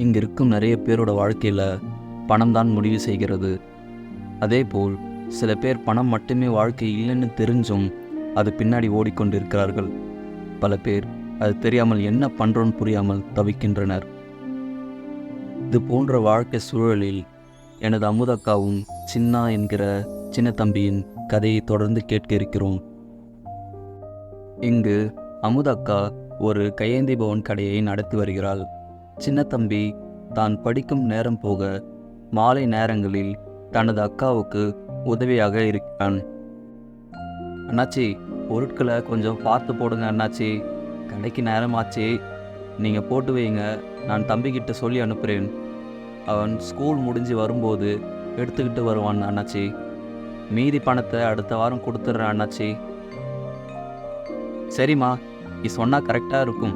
இங்கே இருக்கும் நிறைய பேரோட வாழ்க்கையில் பணம் தான் முடிவு செய்கிறது. அதேபோல் சில பேர் பணம் மட்டுமே வாழ்க்கை இல்லைன்னு தெரிஞ்சும் அது பின்னாடி ஓடிக்கொண்டிருக்கிறார்கள். பல பேர் அது தெரியாமல் என்ன பண்ணுறோன்னு புரியாமல் தவிக்கின்றனர். இது போன்ற வாழ்க்கை சூழலில் எனது அமுதக்காவும் சின்னா என்கிற சின்ன தம்பியின் கதையை தொடர்ந்து கேட்க இருக்கிறோம். இங்கு அமுதக்கா ஒரு கையேந்தி பவன் கடையை நடத்தி வருகிறாள். சின்ன தம்பி தான் படிக்கும் நேரம் போக மாலை நேரங்களில் தனது அக்காவுக்கு உதவியாக இருக்கிறான். அண்ணாச்சி, பொருட்களை கொஞ்சம் பார்த்து போடுங்க அண்ணாச்சி, கடைக்கு நேரமாச்சு, நீங்கள் போட்டு வைங்க, நான் தம்பிக்கிட்ட சொல்லி அனுப்புகிறேன். அவன் ஸ்கூல் முடிஞ்சு வரும்போது எடுத்துக்கிட்டு வருவான் அண்ணாச்சி. மீதி பணத்தை அடுத்த வாரம் கொடுத்துட்றேன் அண்ணாச்சி. சரிம்மா, நீ சொன்னால் கரெக்டாக இருக்கும்,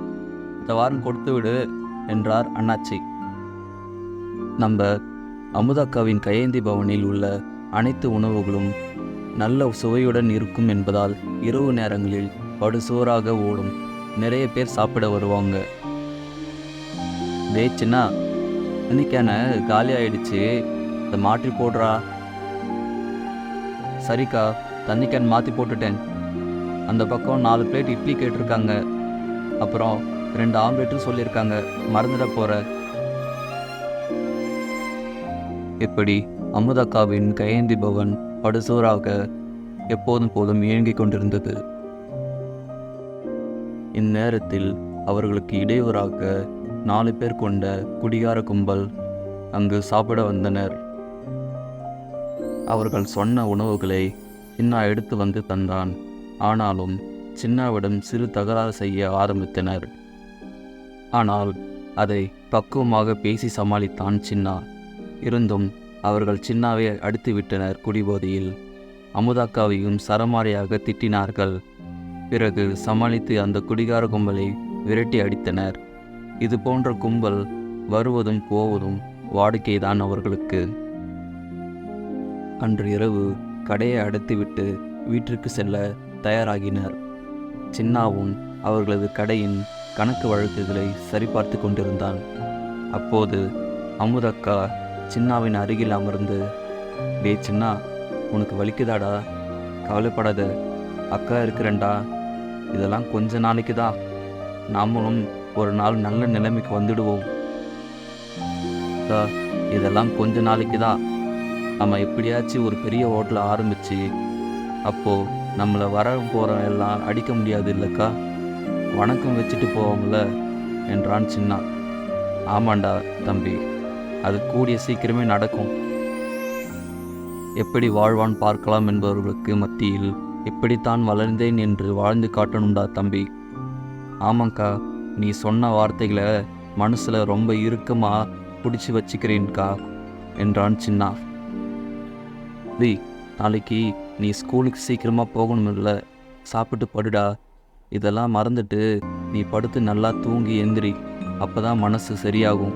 இந்த வாரம் கொடுத்து விடு என்றார் அண்ணாச்சி. நம்ம அமுதக்காவின் கையேந்தி பவனில் உள்ள அனைத்து உணவுகளும் நல்ல சுவையுடன் இருக்கும் என்பதால் இரவு நேரங்களில் படுசோறாக ஓடும். நிறைய பேர் சாப்பிட வருவாங்க. டே சின்னா, இன்னைக்கான காலி ஆயிடுச்சு, இதை மாற்றி போடுறா. சரிக்கா, தண்ணி கேன் மாற்றி போட்டுட்டேன். அந்த பக்கம் 4 பிளேட் இட்லி கேட்டிருக்காங்க, அப்புறம் 2 ஆம்லேட்டும் சொல்லியிருக்காங்க, மறந்துட போகிற. இப்படி அமுதக்காவின் கையேந்தி பவன் படுசோறாக எப்போதும் போதும் இயங்கிக் கொண்டிருந்தது. இந்நேரத்தில் அவர்களுக்கு இடையூறாக 4 பேர் கொண்ட குடிகார கும்பல் அங்கு சாப்பிட வந்தனர். அவர்கள் சொன்ன உணவுகளை சின்னா எடுத்து வந்து தந்தான். ஆனாலும் சின்னாவிடம் சிறு தகராறு செய்ய ஆரம்பித்தனர். ஆனால் அதை பக்குவமாக பேசி சமாளித்தான் சின்னா. இருந்தும் அவர்கள் சின்னாவை அடித்து விட்டனர். குடிபோதையில் அமுதக்காவையும் சரமாரியாக திட்டினார்கள். பிறகு சமாளித்து அந்த குடிகார கும்பலை விரட்டி அடித்தனர். இது போன்ற கும்பல் வருவதும் போவதும் வாடிக்கைதான் அவர்களுக்கு. அன்று இரவு கடையை அடைத்துவிட்டு வீட்டிற்கு செல்ல தயாராகினர். சின்னாவும் அவர்களது கடையின் கணக்கு வழக்குகளை சரிபார்த்து கொண்டிருந்தான். அப்போது அமுதக்கா சின்னாவின் அருகில் அமர்ந்து, டே சின்னா, உனக்கு வலிக்குதாடா? கவலைப்படாத, அக்கா இருக்கிறேன்டா. இதெல்லாம் கொஞ்ச நாளைக்கு தான், நாமளும் ஒரு நாள் நல்ல நிலைமைக்கு வந்துடுவோம். அக்கா, இதெல்லாம் கொஞ்ச நாளைக்கு தான், நம்ம எப்படியாச்சும் ஒரு பெரிய ஹோட்டலை ஆரம்பித்து அப்போது நம்மளை வர போகிற எல்லாம் அடிக்க முடியாது இல்லைக்கா, வணக்கம் வச்சுட்டு போவோம்ல என்றான் சின்னா. ஆமாண்டா தம்பி, அது கூடிய சீக்கிரமே நடக்கும். எப்படி வாழ்வான் பார்க்கலாம் என்பவர்களுக்கு மத்தியில் எப்படித்தான் வளர்ந்தேன் என்று வாழ்ந்து காட்டணும்டா தம்பி. ஆமாங்க்கா, நீ சொன்ன வார்த்தைகளை மனசில் ரொம்ப இறுக்கமாக பிடிச்சி வச்சுக்கிறேன்க்கா என்றான் சின்னா. நாளைக்கு நீ ஸ்கூலுக்கு சீக்கிரமாக போகணுமில்ல, சாப்பிட்டு படுடா. இதெல்லாம் மறந்துட்டு நீ படுத்து நல்லா தூங்கி எந்திரி, அப்போ தான் மனசு சரியாகும்.